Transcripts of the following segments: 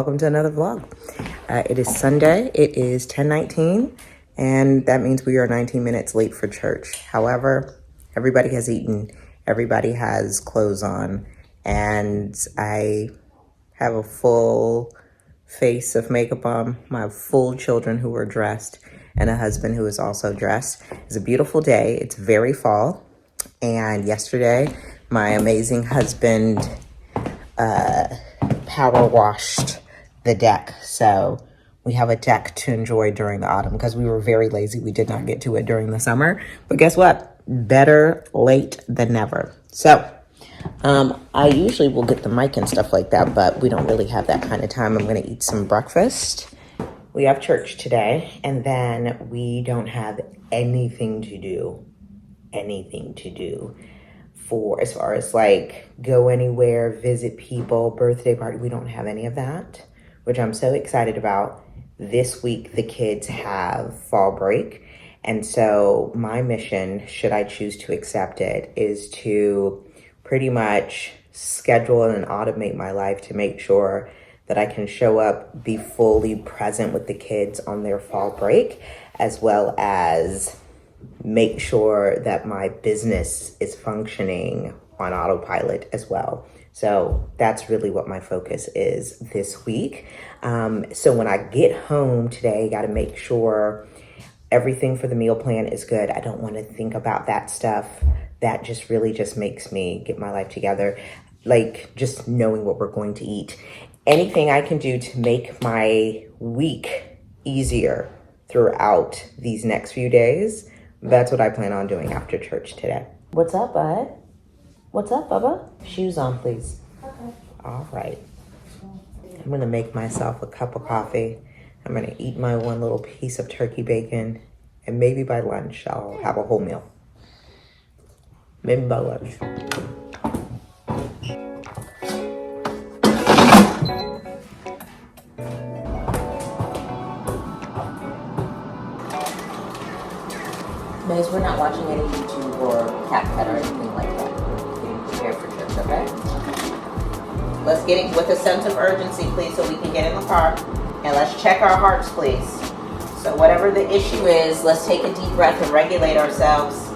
welcome to another vlog. It is Sunday. It is 10:19, and that means we are 19 minutes late for church. However, everybody has eaten, everybody has clothes on, and I have a full face of makeup on, my full children who are dressed, and a husband who is also dressed. It's a beautiful day. It's very fall, and yesterday, my amazing husband power washed the deck. So we have a deck to enjoy during the autumn because we were very lazy. We did not get to it during the summer. But guess what? Better late than never. So I usually will get the mic and stuff like that, but we don't really have that kind of time. I'm going to eat some breakfast. We have church today, and then we don't have anything to do. For as far as like go anywhere, visit people, birthday party. We don't have any of that, which I'm so excited about. This week, the kids have fall break. And so my mission, should I choose to accept it, is to pretty much schedule and automate my life to make sure that I can show up, be fully present with the kids on their fall break, as well as make sure that my business is functioning on autopilot as well. So that's really what my focus is this week. So when I get home today, got to make sure everything for the meal plan is good. I don't want to think about that stuff. That just really just makes me get my life together. Like just knowing what we're going to eat. Anything I can do to make my week easier throughout these next few days, that's what I plan on doing after church today. What's up, bud? What's up, Bubba? Shoes on, please. Okay. All right. I'm going to make myself a cup of coffee. I'm going to eat my one little piece of turkey bacon. And maybe by lunch, I'll have a whole meal. Maybe by lunch. Guys, we're not watching any YouTube or CapCut or anything like that. We're getting prepared for church, okay? Let's get it with a sense of urgency, please, so we can get in the car. And let's check our hearts, please. So whatever the issue is, let's take a deep breath and regulate ourselves.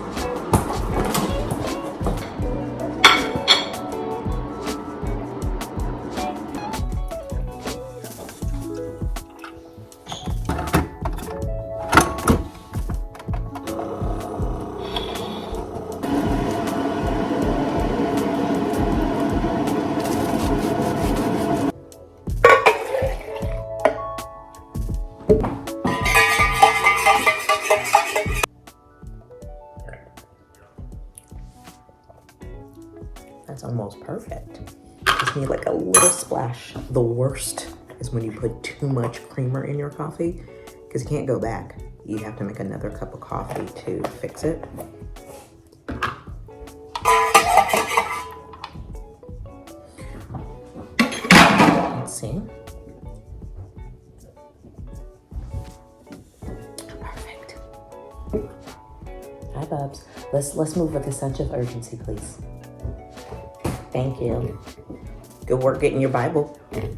That's almost perfect. Just need like a little splash. The worst is when you put too much creamer in your coffee because you can't go back. You have to make another cup of coffee to fix it. Let's see. Perfect. Hi, Bubs. Let's move with a sense of urgency, please. Thank you. Good work getting your Bible. I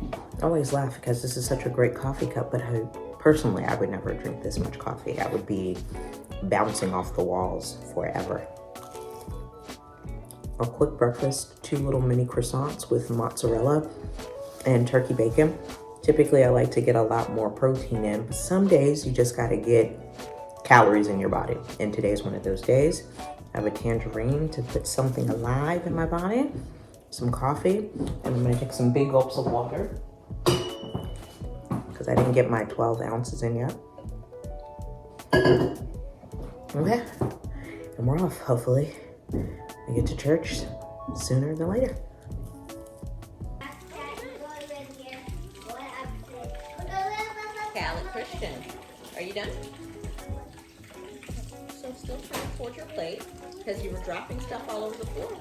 always laugh because this is such a great coffee cup, but personally, I would never drink this much coffee. I would be bouncing off the walls forever. A quick breakfast, 2 little mini croissants with mozzarella and turkey bacon. Typically, I like to get a lot more protein in, but some days you just gotta get calories in your body. And today's one of those days. I have a tangerine to put something alive in my body. Some coffee, and I'm gonna take some big gulps of water because I didn't get my 12 ounces in yet. Okay, and we're off, hopefully. We get to church sooner than later. Cal and Christian, are you done? So still trying to hold your plate because you were dropping stuff all over the floor.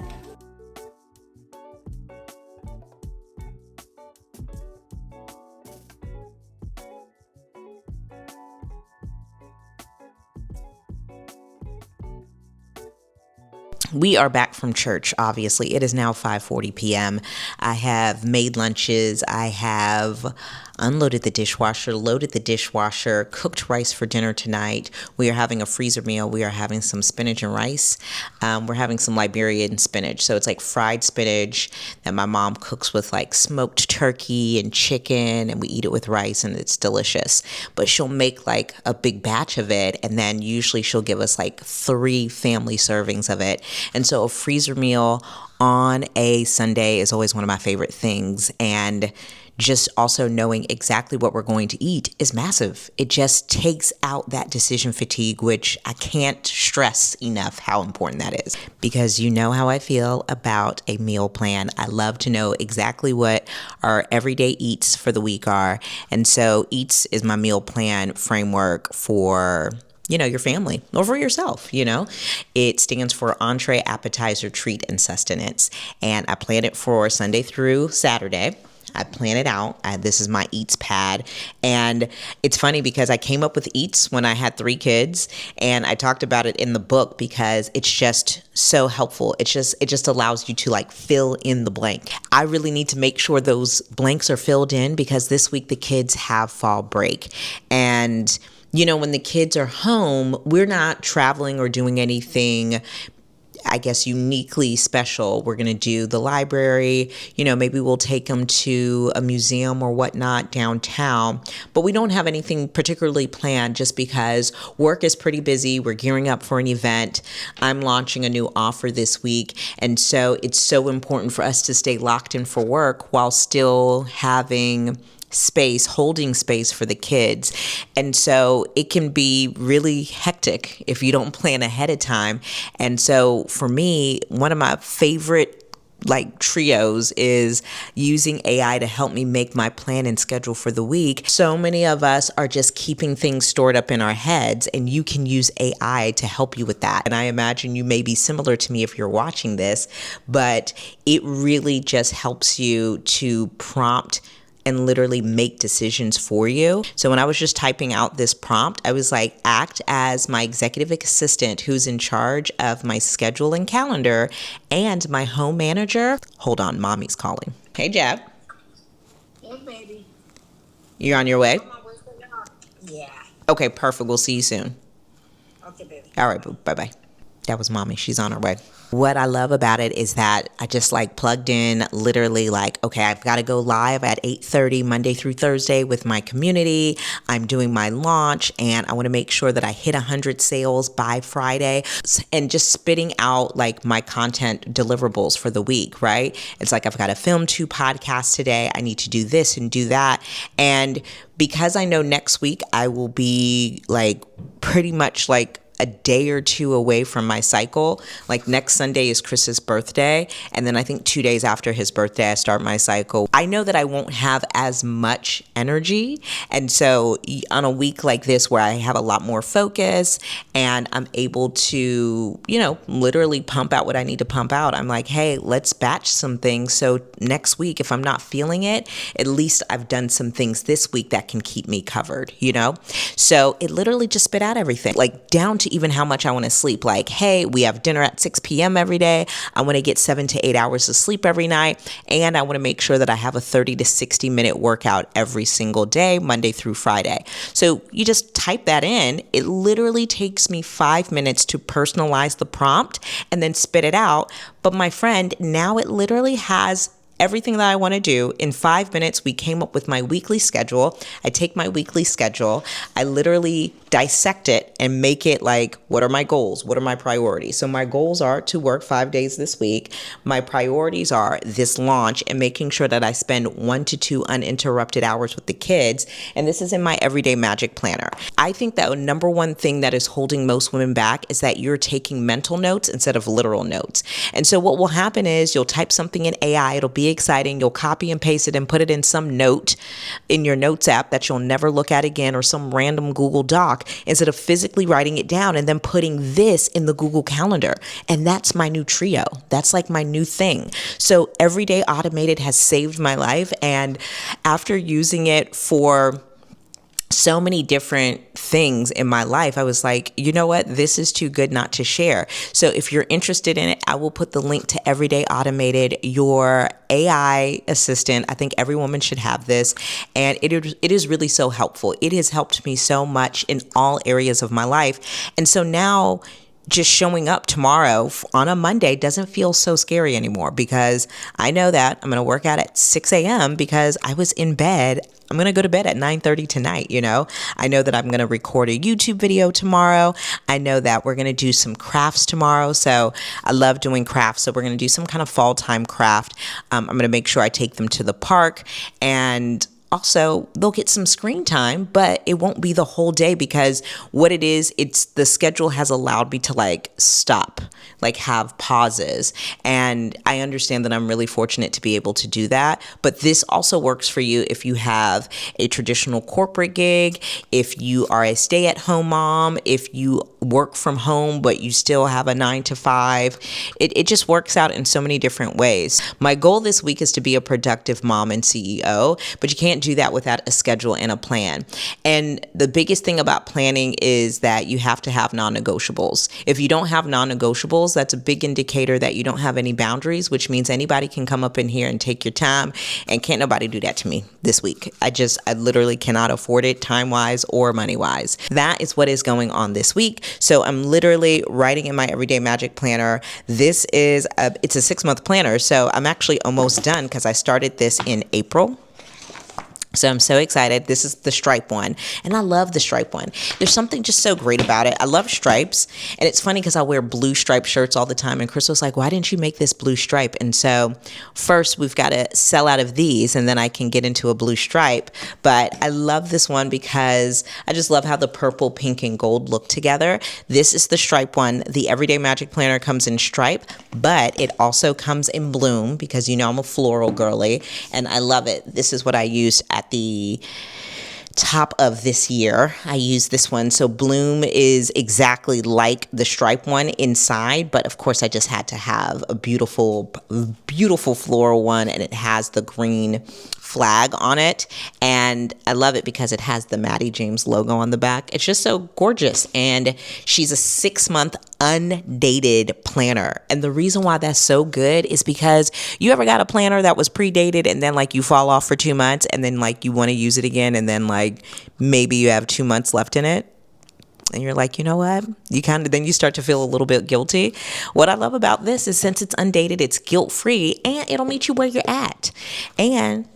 We are back from church, obviously. It is now 5:40 p.m. I have made lunches. I have unloaded the dishwasher, loaded the dishwasher, cooked rice for dinner tonight. We are having a freezer meal. We are having some spinach and rice. We're having some Liberian spinach. So it's like fried spinach that my mom cooks with like smoked turkey and chicken, and we eat it with rice, and it's delicious. But she'll make like a big batch of it, and then usually she'll give us like 3 family servings of it. And so a freezer meal on a Sunday is always one of my favorite things. And just also knowing exactly what we're going to eat is massive. It just takes out that decision fatigue, which I can't stress enough how important that is. Because you know how I feel about a meal plan. I love to know exactly what our everyday eats for the week are. And so eats is my meal plan framework for your family or for yourself. It stands for entree, appetizer, treat, and sustenance. And I plan it for Sunday through Saturday. I plan it out. This is my Eats pad. And it's funny because I came up with Eats when I had 3 kids, and I talked about it in the book because it's just so helpful. It just allows you to like fill in the blank. I really need to make sure those blanks are filled in because this week the kids have fall break. And when the kids are home, we're not traveling or doing anything, I guess, uniquely special. We're going to do the library, maybe we'll take them to a museum or whatnot downtown, but we don't have anything particularly planned just because work is pretty busy. We're gearing up for an event. I'm launching a new offer this week. And so it's so important for us to stay locked in for work while still having holding space for the kids. And so it can be really hectic if you don't plan ahead of time. And so for me, one of my favorite trios is using AI to help me make my plan and schedule for the week. So many of us are just keeping things stored up in our heads, and you can use AI to help you with that. And I imagine you may be similar to me if you're watching this, but it really just helps you to prompt and literally make decisions for you. So when I was just typing out this prompt, I was like, act as my executive assistant who's in charge of my schedule and calendar and my home manager. Hold on, mommy's calling. Hey, Jab. Hey, baby. You're on your way? Yeah. Okay, perfect. We'll see you soon. Okay, baby. All right, boo. Bye-bye. That was mommy. She's on her way. What I love about it is that I just plugged in literally okay, I've got to go live at 8:30 Monday through Thursday with my community. I'm doing my launch and I want to make sure that I hit 100 sales by Friday, and just spitting out my content deliverables for the week, right? It's I've got to film 2 podcasts today. I need to do this and do that. And because I know next week I will be pretty much a day or 2 away from my cycle. Next Sunday is Chris's birthday, and then I think 2 days after his birthday I start my cycle. I know that I won't have as much energy, and so on a week like this where I have a lot more focus and I'm able to literally pump out what I need to pump out, I'm hey, let's batch some things so next week if I'm not feeling it, at least I've done some things this week that can keep me covered. So it literally just spit out everything, down to even how much I want to sleep. Hey, we have dinner at 6 p.m. every day. I want to get 7 to 8 hours of sleep every night. And I want to make sure that I have a 30 to 60 minute workout every single day, Monday through Friday. So you just type that in. It literally takes me 5 minutes to personalize the prompt and then spit it out. But my friend, now it literally has everything that I want to do. In 5 minutes, we came up with my weekly schedule. I take my weekly schedule, I literally dissect it and make it what are my goals? What are my priorities? So my goals are to work 5 days this week. My priorities are this launch and making sure that I spend 1 to 2 uninterrupted hours with the kids. And this is in my Everyday Magic Planner. I think that number one thing that is holding most women back is that you're taking mental notes instead of literal notes. And so what will happen is you'll type something in AI, it'll be exciting, you'll copy and paste it and put it in some note in your notes app that you'll never look at again, or some random Google Doc, instead of physically writing it down and then putting this in the Google Calendar. And that's my new trio. That's my new thing. So Everyday Automated has saved my life. And after using it for so many different things in my life. I was like, you know what? This is too good not to share. So if you're interested in it, I will put the link to Everyday Automated, your AI assistant. I think every woman should have this. And it is really so helpful. It has helped me so much in all areas of my life. And so now just showing up tomorrow on a Monday doesn't feel so scary anymore, because I know that I'm going to work out at 6 a.m. because I was in bed. I'm going to go to bed at 9:30 tonight, you know. I know that I'm going to record a YouTube video tomorrow. I know that we're going to do some crafts tomorrow. So I love doing crafts. So we're going to do some kind of fall time craft. I'm going to make sure I take them to the park, and also they'll get some screen time, but it won't be the whole day, because what it is, it's the schedule has allowed me to like stop, like have pauses. And I understand that I'm really fortunate to be able to do that. But this also works for you if you have a traditional corporate gig, if you are a stay-at-home mom, if you work from home, but you still have a 9 to 5. It just works out in so many different ways. My goal this week is to be a productive mom and CEO, but you can't do that without a schedule and a plan. And the biggest thing about planning is that you have to have non-negotiables. If you don't have non-negotiables, that's a big indicator that you don't have any boundaries, which means anybody can come up in here and take your time, and can't nobody do that to me this week. I literally cannot afford it, time-wise or money-wise. That is what is going on this week. So I'm literally writing in my Everyday Magic Planner. It's a 6-month planner, so I'm actually almost done because I started this in April. So I'm so excited. This is the stripe one, and I love the stripe one. There's something just so great about it. I love stripes, and it's funny because I wear blue striped shirts all the time, and Chris was like, why didn't you make this blue stripe? And so first we've got to sell out of these, and then I can get into a blue stripe. But I love this one because I just love how the purple, pink, and gold look together. This is the stripe one. The Everyday Magic Planner comes in stripe, but it also comes in bloom, because you know I'm a floral girly, and I love it. This is what I used at the top of this year. I use this one. So bloom is exactly like the stripe one inside, but of course I just had to have a beautiful, beautiful floral one, and it has the green flag on it, and I love it because it has the Mattie James logo on the back. It's just so gorgeous, and she's a 6-month undated planner. And the reason why that's so good is because you ever got a planner that was predated, and then like you fall off for 2 months, and then like you want to use it again, and then like maybe you have 2 months left in it, and you're like, you know what? Then you start to feel a little bit guilty. What I love about this is, since it's undated, it's guilt-free, and it'll meet you where you're at. And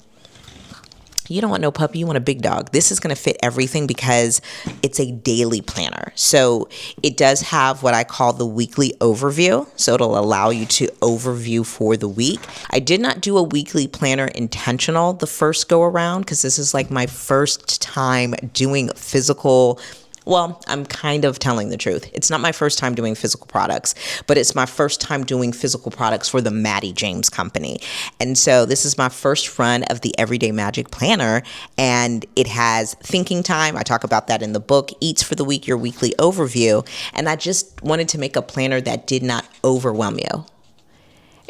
you don't want no puppy, you want a big dog. This is going to fit everything because it's a daily planner. So it does have what I call the weekly overview. So it'll allow you to overview for the week. I did not do a weekly planner intentional the first go around, because this is like my first time doing physical. Well, I'm kind of telling the truth. It's not my first time doing physical products, but it's my first time doing physical products for the Mattie James company. And so this is my first run of the Everyday Magic Planner, and it has thinking time. I talk about that in the book, Eats for the Week, your weekly overview. And I just wanted to make a planner that did not overwhelm you.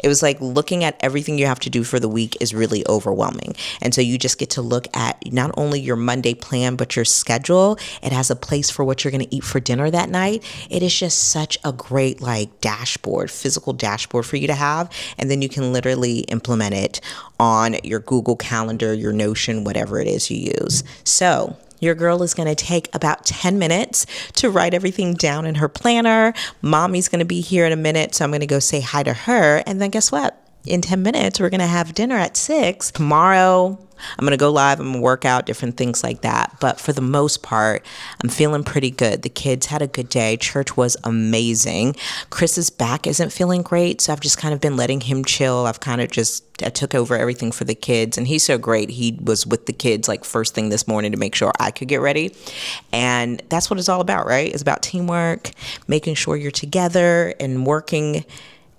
It was like looking at everything you have to do for the week is really overwhelming. And so you just get to look at not only your Monday plan, but your schedule. It has a place for what you're going to eat for dinner that night. It is just such a great like dashboard, physical dashboard for you to have. And then you can literally implement it on your Google Calendar, your Notion, whatever it is you use. So your girl is going to take about 10 minutes to write everything down in her planner. Mommy's going to be here in a minute, so I'm going to go say hi to her. And then guess what? In 10 minutes, we're going to have dinner at 6. Tomorrow, I'm going to go live. I'm going to work out, different things like that. But for the most part, I'm feeling pretty good. The kids had a good day. Church was amazing. Chris's back isn't feeling great, so I've just kind of been letting him chill. I took over everything for the kids, and he's so great. He was with the kids like first thing this morning to make sure I could get ready. And that's what it's all about, right? It's about teamwork, making sure you're together and working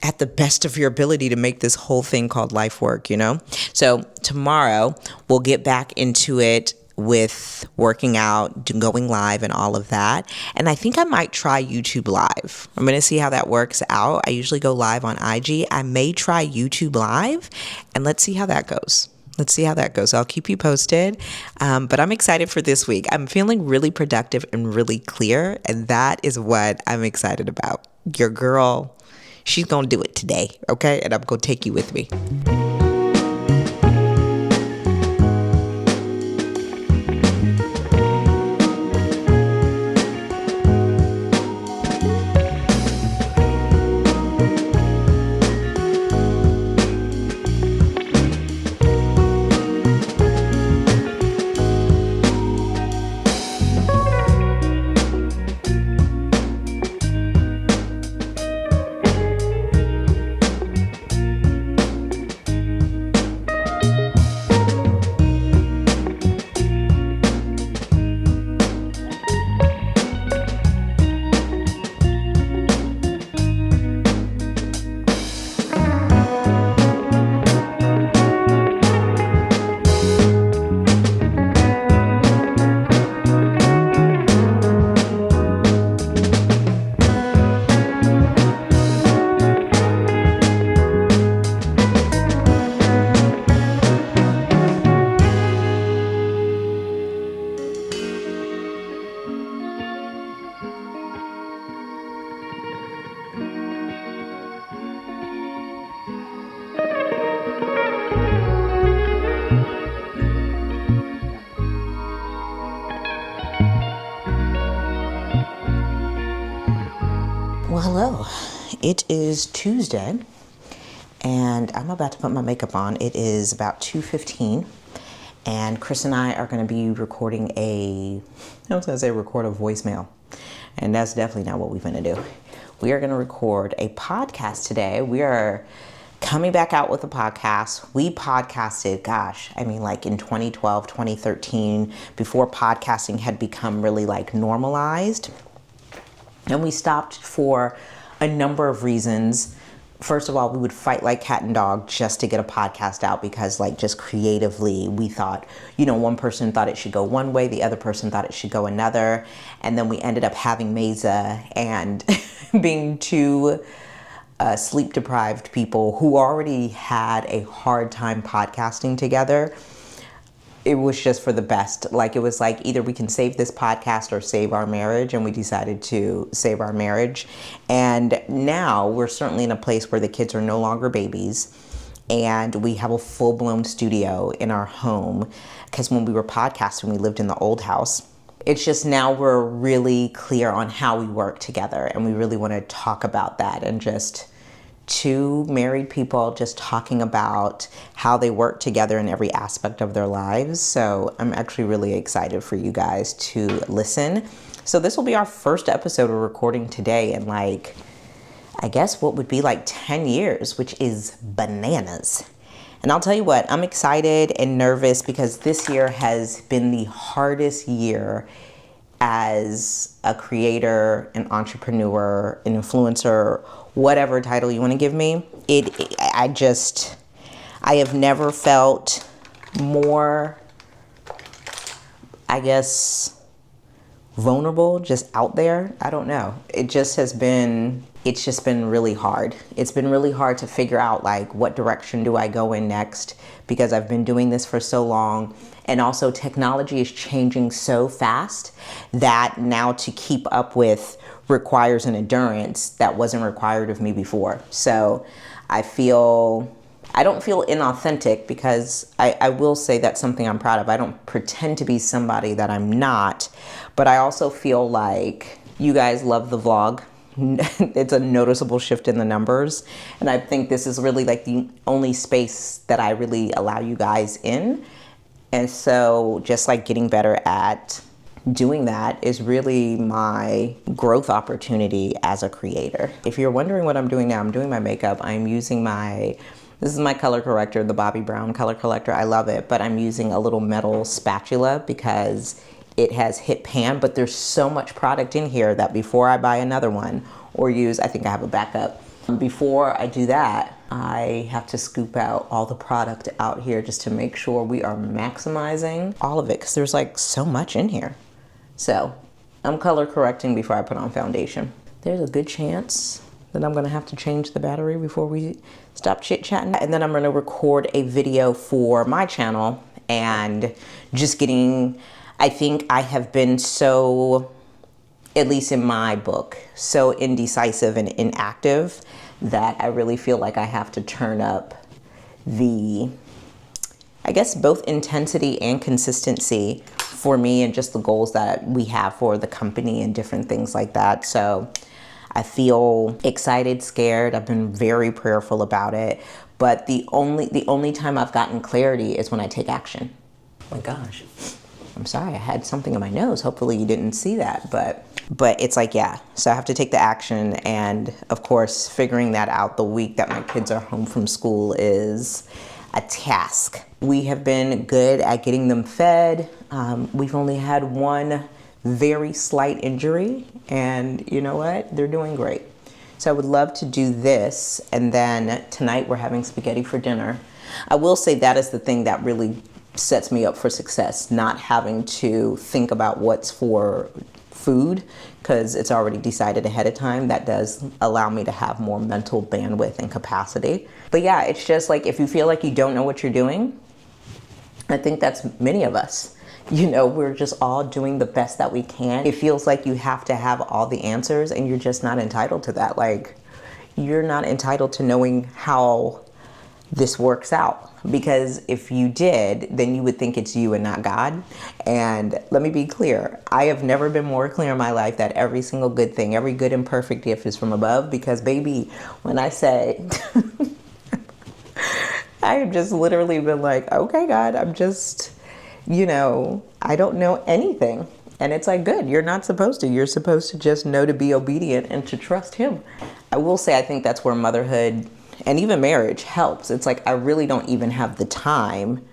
at the best of your ability to make this whole thing called life work, you know? So tomorrow we'll get back into it with working out, going live and all of that. And I think I might try YouTube Live. I'm going to see how that works out. I usually go live on IG. I may try YouTube Live, and let's see how that goes. let's see how that goes. I'll keep you posted. But I'm excited for this week. I'm feeling really productive and really clear, and that is what I'm excited about. Your girl, she's going to do it today, okay? And I'm going to take you with me. Well, hello. It is Tuesday, and I'm about to put my makeup on. It is about 2:15, and Chris and I are going to be recording record a voicemail, and that's definitely not what we're going to do. We are going to record a podcast today. We are coming back out with a podcast. We podcasted, like in 2012, 2013, before podcasting had become really like normalized. And we stopped for a number of reasons. First of all, we would fight like cat and dog just to get a podcast out because just creatively we thought, one person thought it should go one way, the other person thought it should go another. And then we ended up having Mesa and being two sleep deprived people who already had a hard time podcasting together. It was just for the best. It was either we can save this podcast or save our marriage, and we decided to save our marriage. And now we're certainly in a place where the kids are no longer babies, and we have a full-blown studio in our home, because when we were podcasting, we lived in the old house. It's just now we're really clear on how we work together, and we really want to talk about that, and just two married people just talking about how they work together in every aspect of their lives. So I'm actually really excited for you guys to listen. So this will be our first episode we're recording today in I guess what would be 10 years, which is bananas. And I'll tell you what, I'm excited and nervous because this year has been the hardest year as a creator, an entrepreneur, an influencer, whatever title you want to give me. I have never felt more, vulnerable, just out there. I don't know. It's just been really hard. It's been really hard to figure out what direction do I go in next, because I've been doing this for so long. And also technology is changing so fast that now to keep up with requires an endurance that wasn't required of me before. So I don't feel inauthentic, because I will say that's something I'm proud of. I don't pretend to be somebody that I'm not, but I also feel like you guys love the vlog. It's a noticeable shift in the numbers. And I think this is really the only space that I really allow you guys in. And so just getting better at doing that is really my growth opportunity as a creator. If you're wondering what I'm doing now, I'm doing my makeup. I'm using this is my color corrector, the Bobbi Brown color corrector. I love it, but I'm using a little metal spatula because it has hit pan, but there's so much product in here that before I buy another one or I think I have a backup. Before I do that, I have to scoop out all the product out here just to make sure we are maximizing all of it, because there's so much in here. So I'm color correcting before I put on foundation. There's a good chance Then I'm going to have to change the battery before we stop chit-chatting. And then I'm going to record a video for my channel and just getting, I think I have been so, at least in my book, so indecisive and inactive that I really feel like I have to turn up the, I guess, both intensity and consistency for me and just the goals that we have for the company and different things like that. So I feel excited, scared. I've been very prayerful about it. But the only time I've gotten clarity is when I take action. Oh my gosh. I'm sorry, I had something in my nose. Hopefully you didn't see that, but it's like, yeah. So I have to take the action, and of course, figuring that out the week that my kids are home from school is a task. We have been good at getting them fed. We've only had one very slight injury, and you know what? They're doing great. So I would love to do this, and then tonight we're having spaghetti for dinner. I will say that is the thing that really sets me up for success, not having to think about what's for food because it's already decided ahead of time. That does allow me to have more mental bandwidth and capacity. But yeah, it's just like if you feel like you don't know what you're doing, I think that's many of us. You know, we're just all doing the best that we can. It feels like you have to have all the answers, and you're just not entitled to that. Like, you're not entitled to knowing how this works out, because if you did, then you would think it's you and not God. And let me be clear, I have never been more clear in my life that every single good thing, every good and perfect gift is from above, because baby, when I say I have just literally been like, okay, God, I'm just, you know, I don't know anything. And it's like, good, you're not supposed to. You're supposed to just know to be obedient and to trust him. I will say, I think that's where motherhood and even marriage helps. It's like, I really don't even have the time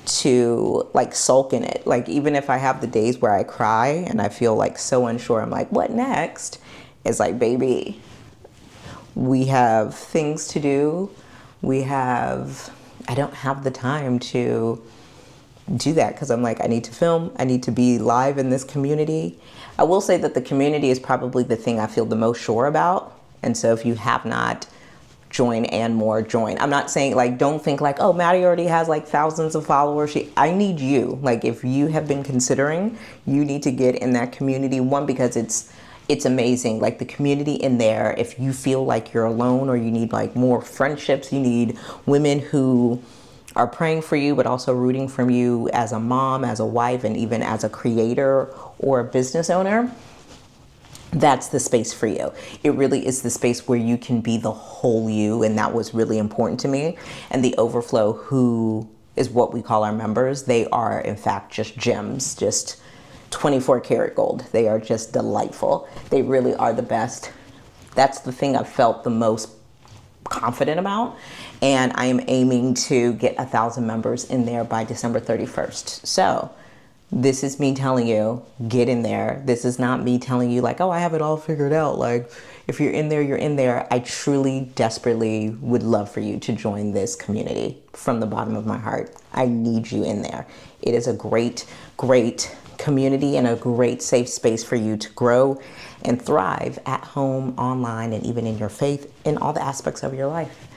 to like sulk in it. Like, even if I have the days where I cry and I feel like so unsure, I'm like, what next? It's like, baby, we have things to do. I don't have the time to do that because I'm like, I need to film. I need to be live in this community. I will say that the community is probably the thing I feel the most sure about. And so if you have not joined and more, join. I'm not saying like, don't think like, oh, Mattie already has like thousands of followers. I need you. Like, if you have been considering, you need to get in that community. One, because it's amazing. Like, the community in there, if you feel like you're alone or you need like more friendships, you need women who are praying for you, but also rooting for you as a mom, as a wife, and even as a creator or a business owner, that's the space for you. It really is the space where you can be the whole you, and that was really important to me. And the overflow, who is what we call our members, they are in fact just gems, just 24 karat gold. They are just delightful. They really are the best. That's the thing I've felt the most confident about, and I am aiming to get 1,000 members in there by December 31st. So this is me telling you, get in there. This is not me telling you like, oh, I have it all figured out. Like, if you're in there, you're in there. I truly, desperately would love for you to join this community from the bottom of my heart. I need you in there. It is a great, great community and a great safe space for you to grow and thrive at home, online, and even in your faith, in all the aspects of your life.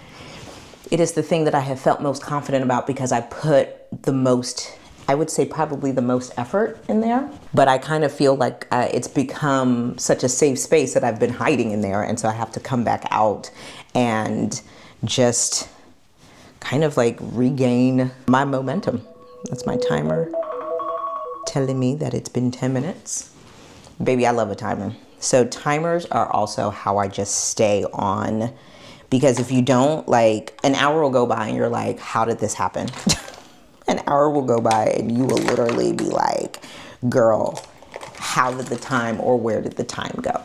It is the thing that I have felt most confident about because I put the most, I would say probably the most effort in there, but I kind of feel like it's become such a safe space that I've been hiding in there, and so I have to come back out and just kind of like regain my momentum. That's my timer telling me that it's been 10 minutes. Baby, I love a timer. So timers are also how I just stay on, because if you don't, like, an hour will go by and you're like, how did this happen? An hour will go by and you will literally be like, girl, how did the time, or where did the time go?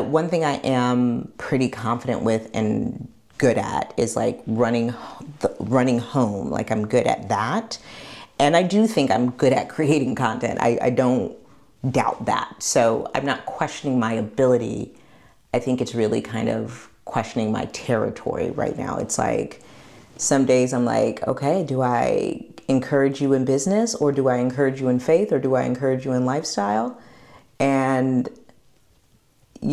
One thing I am pretty confident with and good at is like running home. Like, I'm good at that. And I do think I'm good at creating content. I don't doubt that. So I'm not questioning my ability. I think it's really kind of questioning my territory right now. It's like, some days I'm like, okay, do I encourage you in business, or do I encourage you in faith, or do I encourage you in lifestyle? And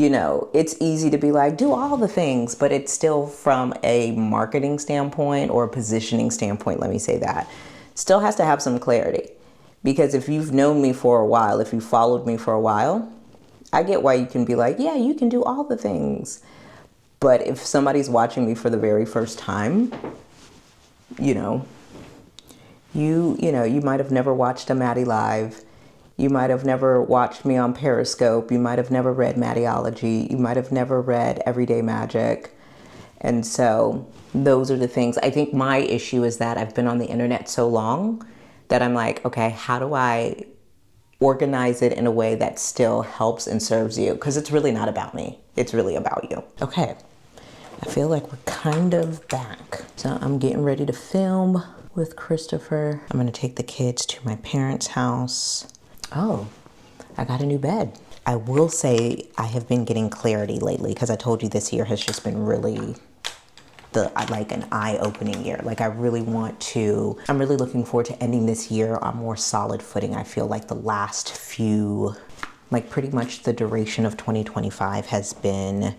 it's easy to be like, do all the things, but it's still from a marketing standpoint or a positioning standpoint, let me say that, still has to have some clarity. Because if you've known me for a while, if you followed me for a while, I get why you can be like, yeah, you can do all the things. But if somebody's watching me for the very first time, you might have never watched a Mattie live. You might have never watched me on Periscope. You might have never read Mattiology. You might have never read Everyday Magic. And so those are the things. I think my issue is that I've been on the internet so long that I'm like, okay, how do I organize it in a way that still helps and serves you? Because it's really not about me. It's really about you. Okay. I feel like we're kind of back. So I'm getting ready to film with Christopher. I'm gonna take the kids to my parents' house. Oh, I got a new bed. I will say I have been getting clarity lately because I told you this year has just been really like an eye-opening year. Like I'm really looking forward to ending this year on more solid footing. I feel like the last few, like pretty much the duration of 2025 has been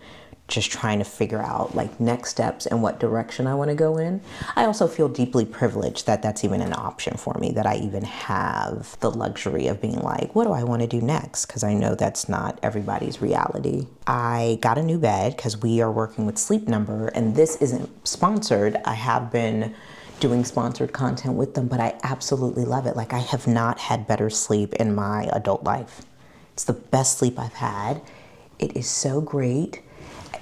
just trying to figure out like next steps and what direction I want to go in. I also feel deeply privileged that that's even an option for me, that I even have the luxury of being like, what do I want to do next? Because I know that's not everybody's reality. I got a new bed because we are working with Sleep Number, and this isn't sponsored. I have been doing sponsored content with them, but I absolutely love it. Like I have not had better sleep in my adult life. It's the best sleep I've had. It is so great.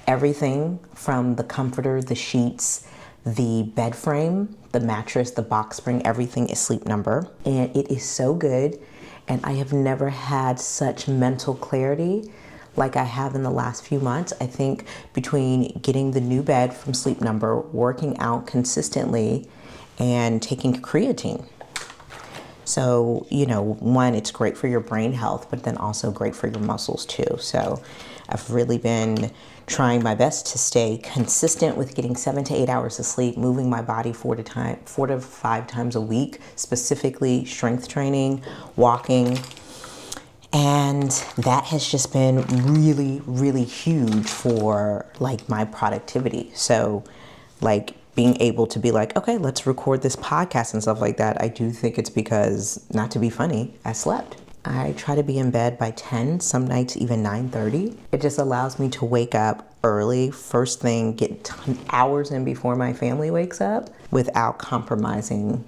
Everything from the comforter, the sheets, the bed frame, the mattress, the box spring, everything is Sleep Number. And it is so good. And I have never had such mental clarity like I have in the last few months. I think between getting the new bed from Sleep Number, working out consistently, and taking creatine. So, one, it's great for your brain health, but then also great for your muscles too. So I've really been trying my best to stay consistent with getting 7 to 8 hours of sleep, moving my body 4 to 5 times a week, specifically strength training, walking. And that has just been really, really huge for like my productivity. So like being able to be like, okay, let's record this podcast and stuff like that. I do think it's because, not to be funny, I slept. I try to be in bed by 10, some nights even 9:30. It just allows me to wake up early, first thing, get hours in before my family wakes up without compromising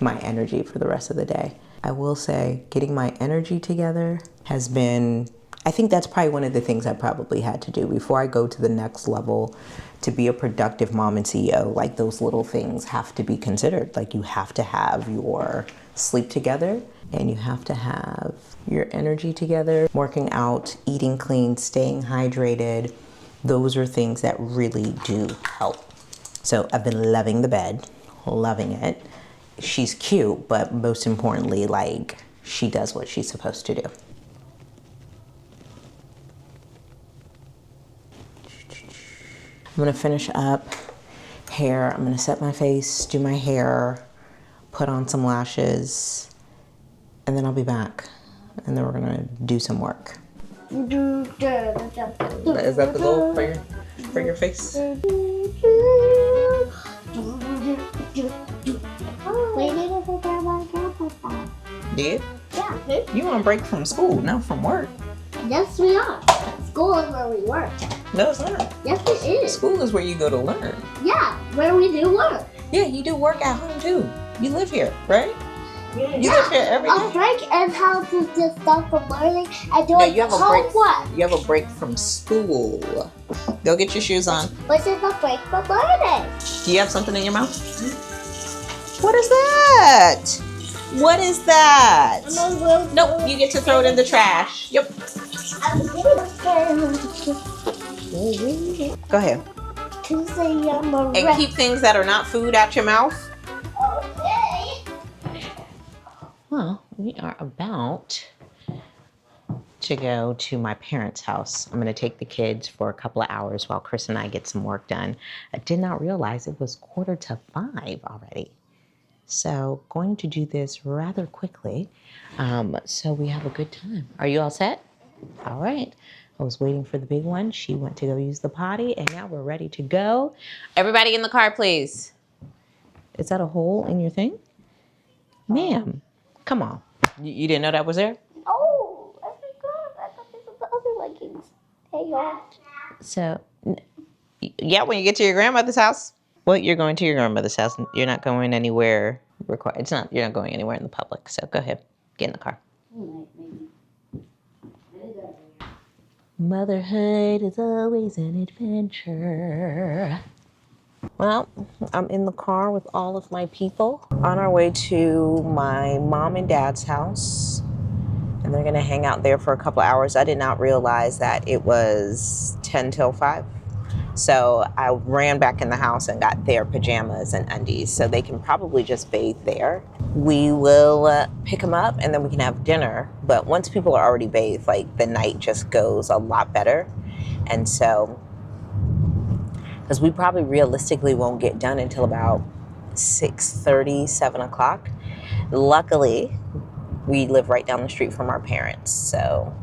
my energy for the rest of the day. I will say getting my energy together has been, I think that's probably one of the things I probably had to do before I go to the next level to be a productive mom and CEO. Like those little things have to be considered. Like you have to have your sleep together and you have to have your energy together. Working out, eating clean, staying hydrated. Those are things that really do help. So I've been loving the bed, loving it. She's cute, but most importantly, like she does what she's supposed to do. I'm gonna finish up hair. I'm gonna set my face, do my hair, put on some lashes, and then I'll be back. And then we're gonna do some work. Is that the goal for your face? Did? Yeah. You on break from school, not from work. Yes, we are. School is where we work. No, it's not. Yes, it is. School is where you go to learn. Yeah, where we do work. Yeah, you do work at home too. You live here, right? Yeah. You live here every day. A break and how to just stop from learning and doing No, you have a break. homework. You have a break from school. Go get your shoes on. Which is a break from learning. Do you have something in your mouth? What is that? What is that? Nope, you get to throw it in the trash. Yep. Go ahead. And keep things that are not food out your mouth. Okay. Well, we are about to go to my parents' house. I'm going to take the kids for a couple of hours while Chris and I get some work done. I did not realize it was 4:45 already. So going to do this rather quickly so we have a good time. Are you all set? All right. I was waiting for the big one. She went to go use the potty, and now we're ready to go. Everybody in the car, please. Is that a hole in your thing? Ma'am, come on. You didn't know that was there? Oh, I forgot. I thought this was the other leggings. Hey, y'all. So, yeah, when you get to your grandmother's house. Well, you're going to your grandmother's house. You're not going anywhere. You're not going anywhere in the public. So go ahead, get in the car. Motherhood is always an adventure. Well, I'm in the car with all of my people on our way to my mom and dad's house. And they're going to hang out there for a couple hours. I did not realize that it was 10 till 5. So I ran back in the house and got their pajamas and undies so they can probably just bathe there. We will pick them up and then we can have dinner. But once people are already bathed, like the night just goes a lot better. And so, because we probably realistically won't get done until about 6:30, 7 o'clock. Luckily, we live right down the street from our parents. So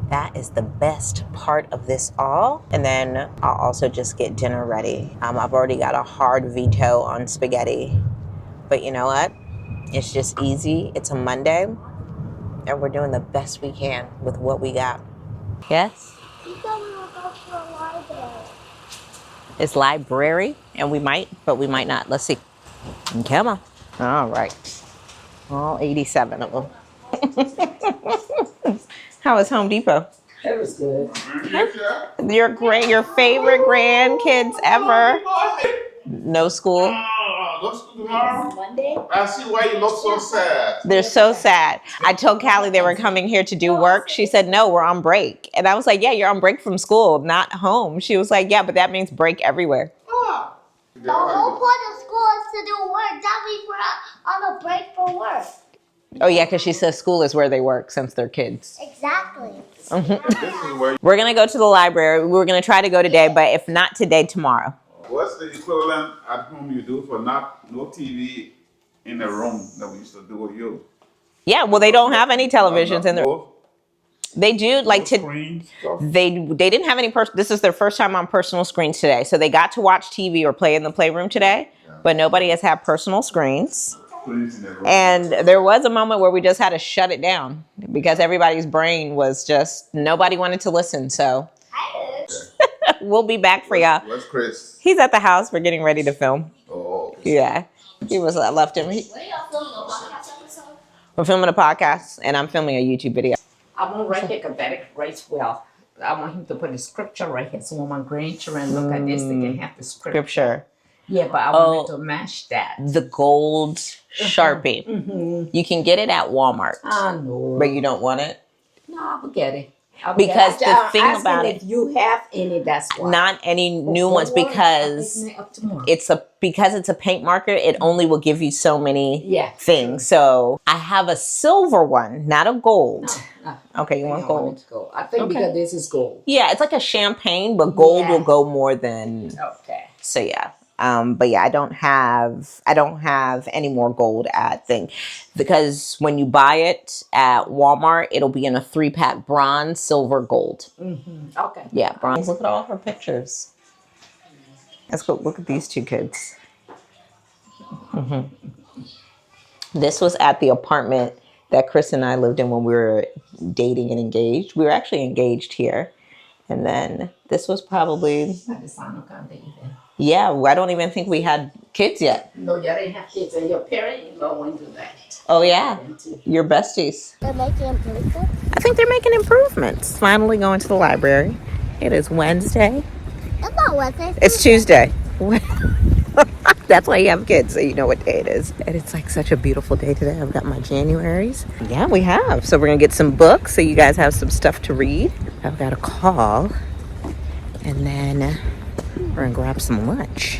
that is the best part of this all. And then I'll also just get dinner ready. I've already got a hard veto on spaghetti. But you know what? It's just easy. It's a Monday. And we're doing the best we can with what we got. Yes? You said we were going to the library. It's library. And we might, but we might not. Let's see. Come on. All right. All 87 of them. How was Home Depot? It was good. Your favorite grandkids ever. No school. Let's go tomorrow. Monday? I see why you look so sad. They're so sad. I told Callie they were coming here to do work. She said, no, we're on break. And I was like, yeah, you're on break from school, not home. She was like, yeah, but that means break everywhere. The whole point of school is to do work. That means we're on a break for work. Oh, yeah, because she says school is where they work since they're kids. Exactly. This is where. We're going to go to the library. We're going to try to go today, but if not today, tomorrow. What's the equivalent at home you do for no TV in the room that we used to do with you? Yeah, well, they don't have any televisions in there. They do, like, Screen stuff? they didn't have any, this is their first time on personal screens today. So they got to watch TV or play in the playroom today, but nobody has had personal screens. Screens in the room. And there was a moment where we just had to shut it down because everybody's brain was just, nobody wanted to listen. So we'll be back for y'all. Where's Chris? He's at the house. We're getting ready to film. Oh. Yeah. He was, I left him. We're filming a podcast and I'm filming a YouTube video. I want right here because that writes well. I want him to put the scripture right here so when my grandchildren look at this, they can have the scripture. Scripture. Yeah, but I want it to match that. The gold Sharpie. Mm-hmm. You can get it at Walmart. I know. But you don't want it? No, I will get it. Because the thing about it, if you have any, that's why. Not any new ones because it's a paint marker. It only will give you so many things. So I have a silver one, not a gold. Okay, you want gold? I think because this is gold. Yeah, it's like a champagne, but gold will go more than. Okay. So yeah. But yeah, I don't have any more gold at thing because when you buy it at Walmart, it'll be in a 3-pack: bronze, silver, gold. Mm-hmm. Okay. Yeah, bronze. Look at all her pictures. Let's go look at these two kids. Mm-hmm. This was at the apartment that Chris and I lived in when we were dating and engaged. We were actually engaged here. And then this was probably... Yeah, I don't even think we had kids yet. No, you didn't have kids. And your parent-in-law went to that. Oh, yeah. Your besties. They're making improvements? I think they're making improvements. Finally going to the library. It is Wednesday. It's not Wednesday. It's Tuesday. That's why you have kids, so you know what day it is. And it's like such a beautiful day today. I've got my Januaries. Yeah, we have. So we're going to get some books so you guys have some stuff to read. I've got a call. And then we're going to grab some lunch.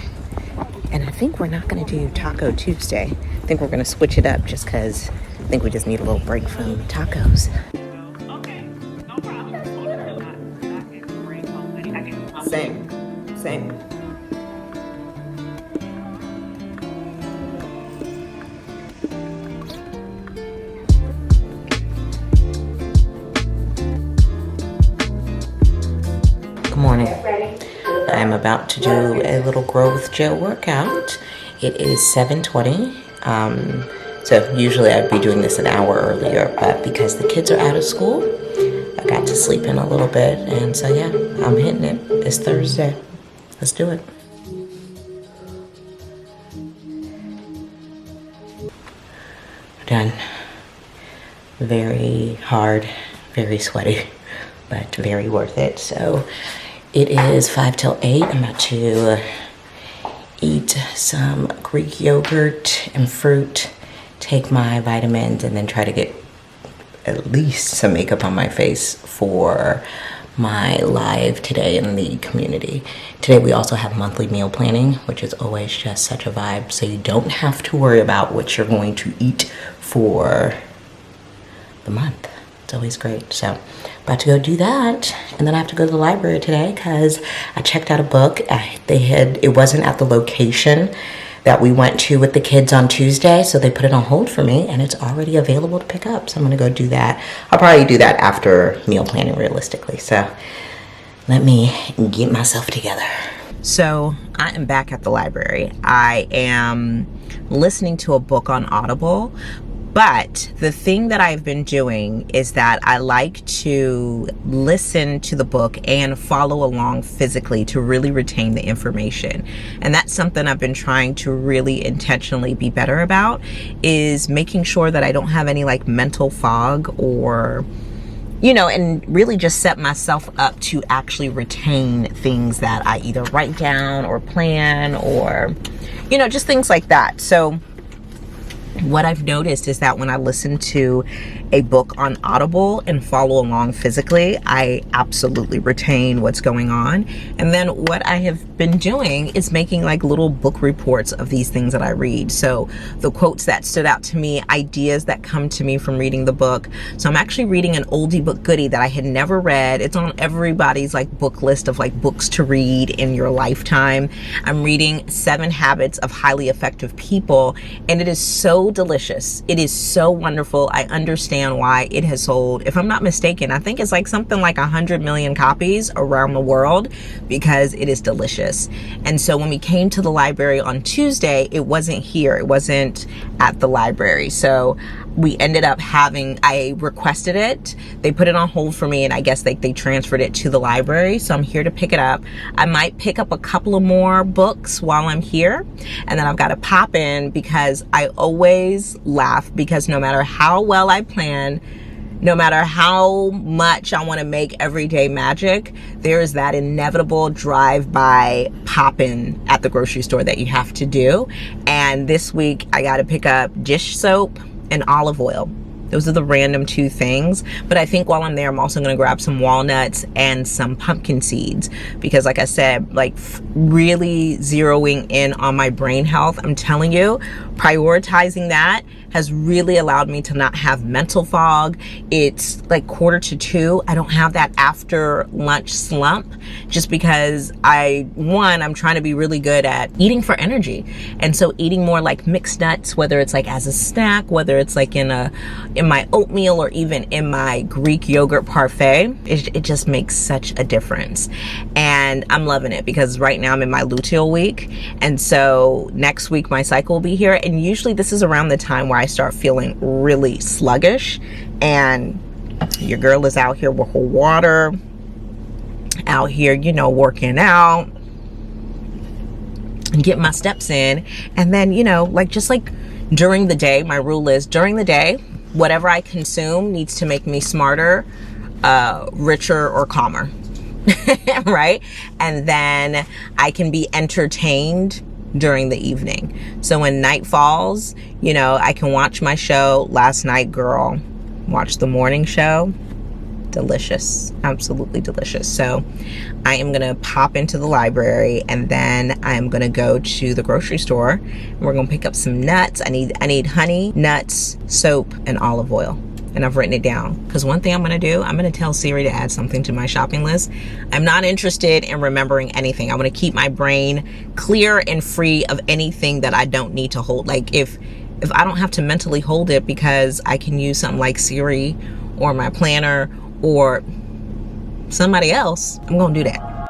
And I think we're not going to do Taco Tuesday. I think we're going to switch it up just because I think we just need a little break from tacos. Same. morning. I'm about to do a little growth gel workout. It is 7:20. So usually I'd be doing this an hour earlier, but because the kids are out of school, I got to sleep in a little bit, and so yeah, I'm hitting it. It's Thursday. Let's do it. Done. Very hard, very sweaty, but very worth it. So it is 5 till 8. I'm about to eat some Greek yogurt and fruit, take my vitamins, and then try to get at least some makeup on my face for my live today in the community. Today we also have monthly meal planning, which is always just such a vibe, so you don't have to worry about what you're going to eat for the month. It's always great. So about to go do that, and then I have to go to the library today because I checked out a book. It wasn't at the location that we went to with the kids on Tuesday, so they put it on hold for me, and it's already available to pick up. So I'm gonna go do that. I'll probably do that after meal planning, realistically. So let me get myself together. So I am back at the library. I am listening to a book on Audible. But the thing that I've been doing is that I like to listen to the book and follow along physically to really retain the information. And that's something I've been trying to really intentionally be better about, is making sure that I don't have any like mental fog or, you know, and really just set myself up to actually retain things that I either write down or plan or, you know, just things like that. So what I've noticed is that when I listen to a book on Audible and follow along physically, I absolutely retain what's going on. And then what I have been doing is making like little book reports of these things that I read. So the quotes that stood out to me, ideas that come to me from reading the book. So I'm actually reading an oldie but goodie that I had never read. It's on everybody's like book list of like books to read in your lifetime. I'm reading 7 Habits of Highly Effective People, and it is so delicious. It is so wonderful. I understand why it has sold, if I'm not mistaken, I think it's like something like 100 million copies around the world because it is delicious. And so when we came to the library on Tuesday, it wasn't here. It wasn't at the library. So we ended up I requested it. They put it on hold for me, and I guess they transferred it to the library. So I'm here to pick it up. I might pick up a couple of more books while I'm here, and then I've got to pop in because I always laugh because no matter how well I plan, no matter how much I want to make everyday magic, there is that inevitable drive-by pop-in at the grocery store that you have to do. And this week I got to pick up dish soap and olive oil. Those are the random 2 things. But I think while I'm there, I'm also going to grab some walnuts and some pumpkin seeds because, like I said, like really zeroing in on my brain health, I'm telling you, prioritizing that has really allowed me to not have mental fog. It's like 1:45. I don't have that after lunch slump just because I'm trying to be really good at eating for energy. And so eating more like mixed nuts, whether it's like as a snack, whether it's like in my oatmeal or even in my Greek yogurt parfait, it just makes such a difference. And I'm loving it because right now I'm in my luteal week. And so next week my cycle will be here. And usually this is around the time where I start feeling really sluggish, and your girl is out here with her water, out here, you know, working out and getting my steps in. And then, you know, like just like during the day, my rule is during the day, whatever I consume needs to make me smarter, richer, or calmer. Right? And then I can be entertained during the evening. So when night falls, you know, I can watch my show. Last night, girl, watch the morning show. Delicious. Absolutely delicious. So I am going to pop into the library, and then I'm going to go to the grocery store, and we're going to pick up some nuts. I need honey, nuts, soap, and olive oil. And I've written it down because one thing I'm going to do, I'm going to tell Siri to add something to my shopping list. I'm not interested in remembering anything. I want to keep my brain clear and free of anything that I don't need to hold. Like if I don't have to mentally hold it because I can use something like Siri or my planner or somebody else, I'm going to do that.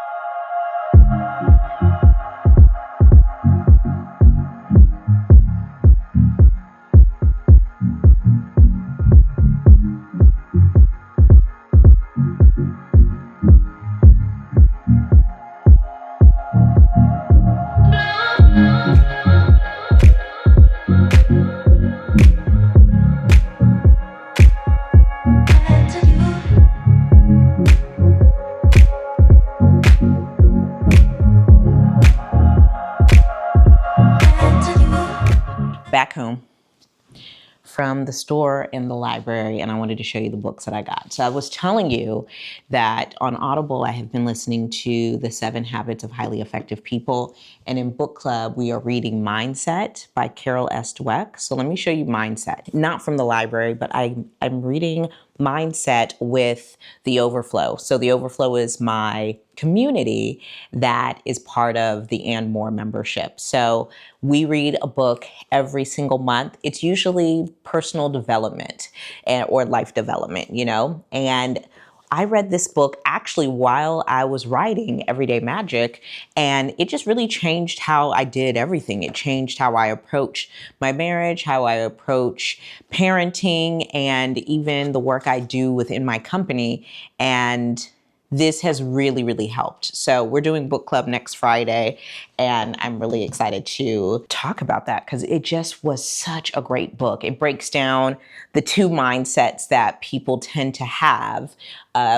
from the store in the library, and I wanted to show you the books that I got. So I was telling you that on Audible, I have been listening to The 7 Habits of Highly Effective People. And in book club, we are reading Mindset by Carol S. Dweck. So let me show you Mindset. Not from the library, but I'm reading Mindset with The Overflow. So The Overflow is my community that is part of the And More membership. So we read a book every single month. It's usually personal development or life development, you know, and I read this book actually while I was writing Everyday Magic, and it just really changed how I did everything. It changed how I approach my marriage, how I approach parenting, and even the work I do within my company. And this has really, really helped. So we're doing book club next Friday, and I'm really excited to talk about that because it just was such a great book. It breaks down the two mindsets that people tend to have.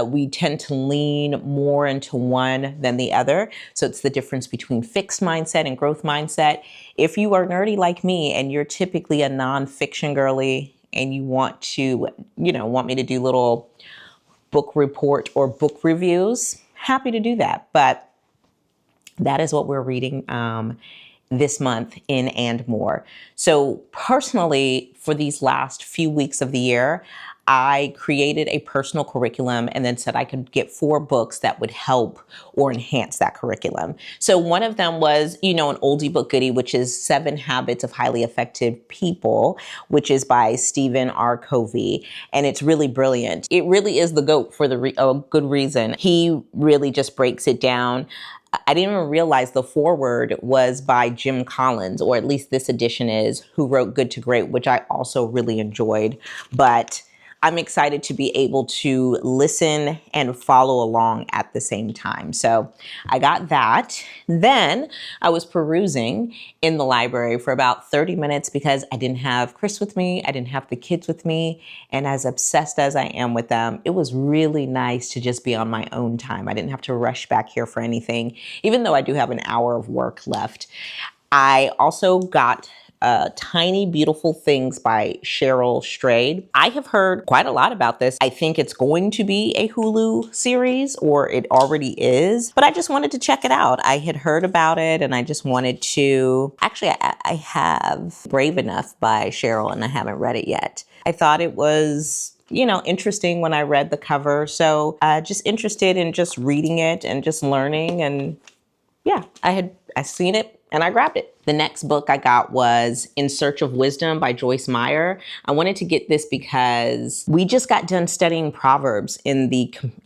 We tend to lean more into one than the other. So it's the difference between fixed mindset and growth mindset. If you are nerdy like me and you're typically a nonfiction girly and you want to, want me to do little book report or book reviews, happy to do that. But that is what we're reading this month in And More. So personally, for these last few weeks of the year, I created a personal curriculum and then said I could get 4 books that would help or enhance that curriculum. So one of them was, an oldie but goodie, which is 7 Habits of Highly Effective People, which is by Stephen R. Covey. And it's really brilliant. It really is the GOAT for a good reason. He really just breaks it down. I didn't even realize the foreword was by Jim Collins, or at least this edition is, who wrote Good to Great, which I also really enjoyed. But I'm excited to be able to listen and follow along at the same time. So I got that. Then I was perusing in the library for about 30 minutes because I didn't have Chris with me. I didn't have the kids with me. And as obsessed as I am with them, it was really nice to just be on my own time. I didn't have to rush back here for anything, even though I do have an hour of work left. I also got Tiny Beautiful Things by Cheryl Strayed. I have heard quite a lot about this. I think it's going to be a Hulu series, or it already is, but I just wanted to check it out. I had heard about it and I just wanted to, actually I have Brave Enough by Cheryl and I haven't read it yet. I thought it was interesting when I read the cover. So just interested in just reading it and just learning. And yeah, I seen it and I grabbed it. The next book I got was In Search of Wisdom by Joyce Meyer. I wanted to get this because we just got done studying Proverbs in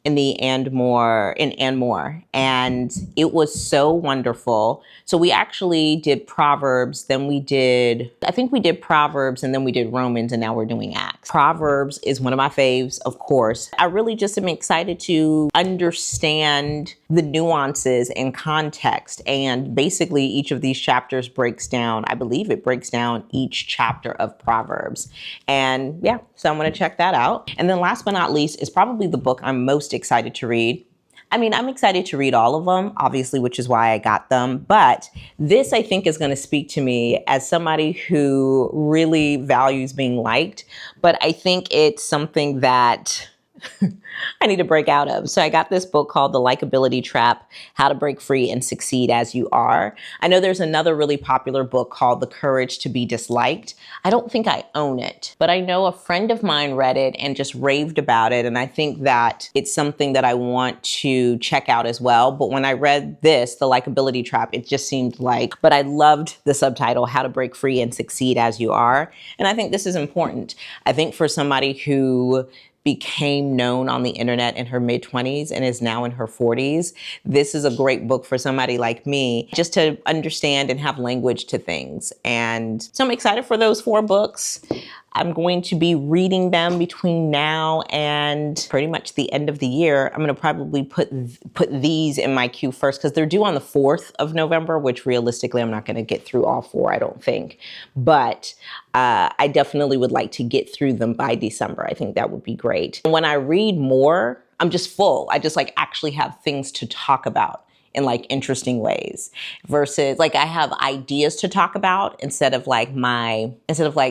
And More, and it was so wonderful. So we actually did Proverbs, then we did Proverbs, and then we did Romans, and now we're doing Acts. Proverbs is one of my faves, of course. I really just am excited to understand the nuances and context, and basically each of these chapters breaks down each chapter of Proverbs. And yeah, so I'm going to check that out. And then last but not least is probably the book I'm most excited to read. I mean, I'm excited to read all of them, obviously, which is why I got them. But this, I think, is going to speak to me as somebody who really values being liked. But I think it's something that I need to break out of. So I got this book called The Likeability Trap: How to Break Free and Succeed as You Are. I know there's another really popular book called The Courage to Be Disliked. I don't think I own it, but I know a friend of mine read it and just raved about it. And I think that it's something that I want to check out as well. But when I read this, The Likeability Trap, it just seemed but I loved the subtitle, How to Break Free and Succeed as You Are. And I think this is important. I think for somebody who became known on the internet in her mid-20s and is now in her 40s. This is a great book for somebody like me, just to understand and have language to things. And so I'm excited for those 4 books. I'm going to be reading them between now and pretty much the end of the year. I'm going to probably put these in my queue first because they're due on the 4th of November, which realistically I'm not going to get through all 4, I don't think. But I definitely would like to get through them by December. I think that would be great. And when I read more, I'm just full. I just actually have things to talk about in like interesting ways versus like I have ideas to talk about instead of like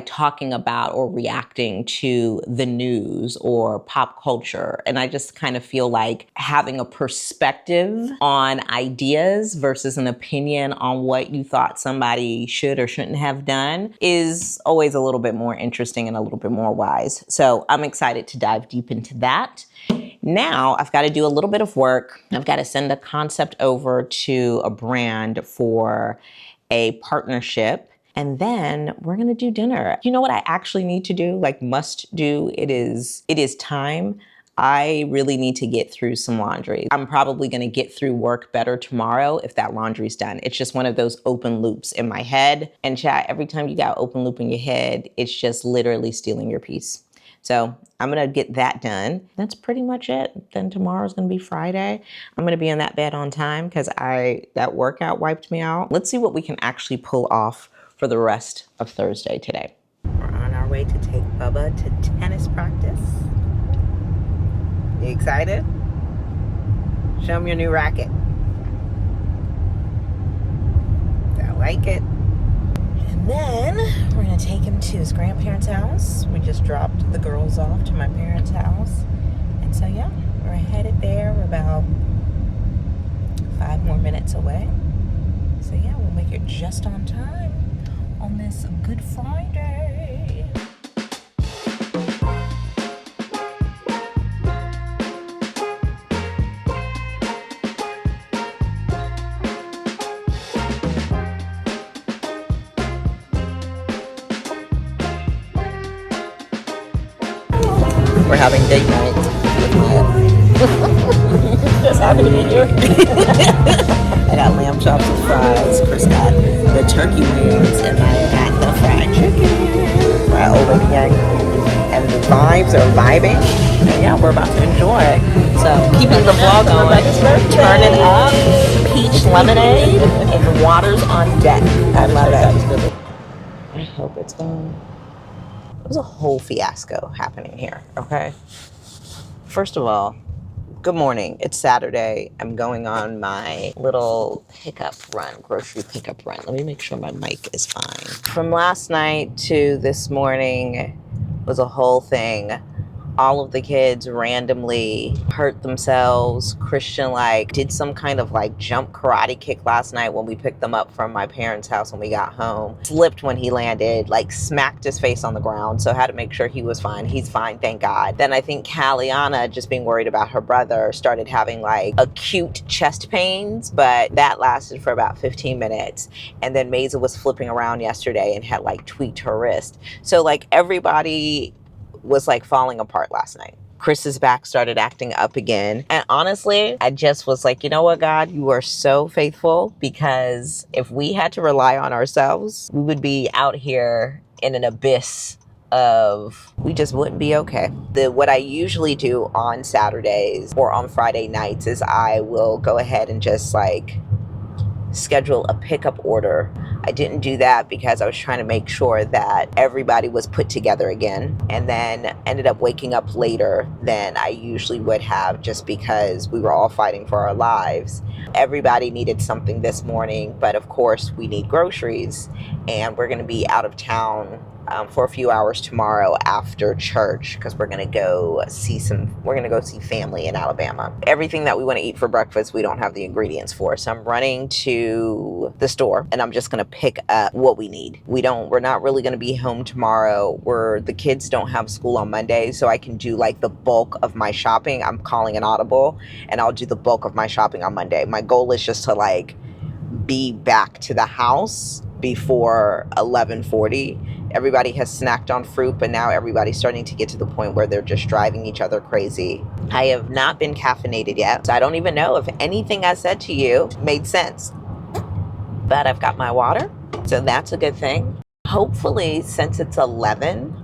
talking about or reacting to the news or pop culture. And I just kind of feel like having a perspective on ideas versus an opinion on what you thought somebody should or shouldn't have done is always a little bit more interesting and a little bit more wise. So I'm excited to dive deep into that. Now I've got to do a little bit of work. I've got to send a concept over to a brand for a partnership. And then we're going to do dinner. You know what I actually need to do, like must do? It is time. I really need to get through some laundry. I'm probably going to get through work better tomorrow if that laundry's done. It's just one of those open loops in my head. And chat, every time you got open loop in your head, it's just literally stealing your peace. So I'm going to get that done. That's pretty much it. Then tomorrow's going to be Friday. I'm going to be in that bed on time because that workout wiped me out. Let's see what we can actually pull off for the rest of Thursday today. We're on our way to take Bubba to tennis practice. You excited? Show him your new racket. I like it. And then we're going to take him to his grandparents' house. We just dropped the girls off to my parents' house. And so, yeah, we're headed there. We're about 5 more minutes away. So, yeah, we'll make it just on time on this Good Friday. We're having date night with Maya. Just happened to be here. I got lamb chops with fries. Chris got the turkey wings, and Maya got the fried chicken. We're over here, and the vibes are vibing. And yeah, we're about to enjoy. So keeping the vlog going, turning up, peach lemonade, and waters on deck. I love it. I hope it's gone. There's a whole fiasco happening here, okay? First of all, good morning. It's Saturday. I'm going on my little grocery pickup run. Let me make sure my mic is fine. From last night to this morning was a whole thing. All of the kids randomly hurt themselves. Christian did some kind of jump karate kick last night when we picked them up from my parents' house when we got home. Slipped when he landed, smacked his face on the ground. So had to make sure he was fine. He's fine, thank God. Then I think Calliana, just being worried about her brother, started having acute chest pains, but that lasted for about 15 minutes. And then Maisie was flipping around yesterday and had tweaked her wrist. So everybody was falling apart last night. Chris's back started acting up again. And honestly, I just was you know what, God, you are so faithful, because if we had to rely on ourselves, we would be out here in an abyss we just wouldn't be okay. What I usually do on Saturdays or on Friday nights is I will go ahead and just schedule a pickup order. I didn't do that because I was trying to make sure that everybody was put together again, and then ended up waking up later than I usually would have, just because we were all fighting for our lives. Everybody needed something this morning, but of course we need groceries, and we're going to be out of town for a few hours tomorrow after church, because we're gonna go see family in Alabama. Everything that we want to eat for breakfast, we don't have the ingredients for, so I'm running to the store and I'm just gonna pick up what we need. We're not really gonna be home tomorrow. The kids don't have school on Monday, so I can do the bulk of my shopping. I'm calling an audible, and I'll do the bulk of my shopping on Monday. My goal is just to be back to the house before 11:40. Everybody has snacked on fruit, but now everybody's starting to get to the point where they're just driving each other crazy. I have not been caffeinated yet, so I don't even know if anything I said to you made sense. But I've got my water, so that's a good thing. Hopefully, since it's 11,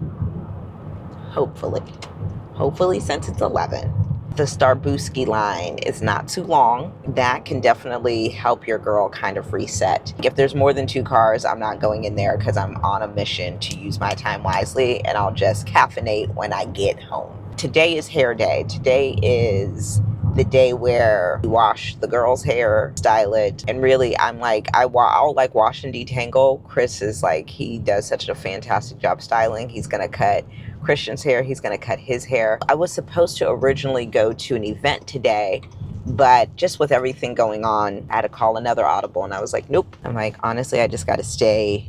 the Starbucks line is not too long. That can definitely help your girl kind of reset. If there's more than 2 cars, I'm not going in there because I'm on a mission to use my time wisely, and I'll just caffeinate when I get home. Today is hair day. Today is the day where we wash the girl's hair, style it, and really I'm like, I'll like wash and detangle. Chris is like, he does such a fantastic job styling. He's gonna cut Christian's hair, he's gonna cut his hair. I was supposed to originally go to an event today, but just with everything going on, I had to call another audible, and I was like, nope. I'm like, honestly, I just gotta stay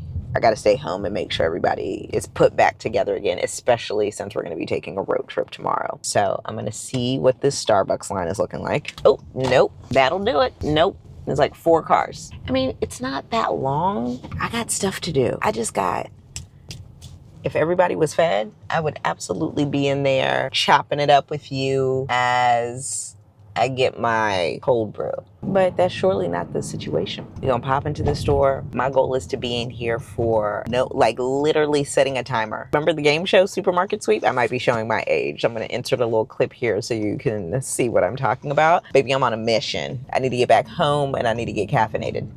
home and make sure everybody is put back together again, especially since we're going to be taking a road trip tomorrow. So I'm going to see what this Starbucks line is looking like. Oh, nope. That'll do it. Nope. There's like 4 cars. I mean, it's not that long. I got stuff to do. If everybody was fed, I would absolutely be in there chopping it up with you as I get my cold brew. But that's surely not the situation. We're gonna pop into the store. My goal is to be in here for literally setting a timer. Remember the game show Supermarket Sweep? I might be showing my age. I'm gonna insert a little clip here so you can see what I'm talking about. Baby, I'm on a mission. I need to get back home and I need to get caffeinated.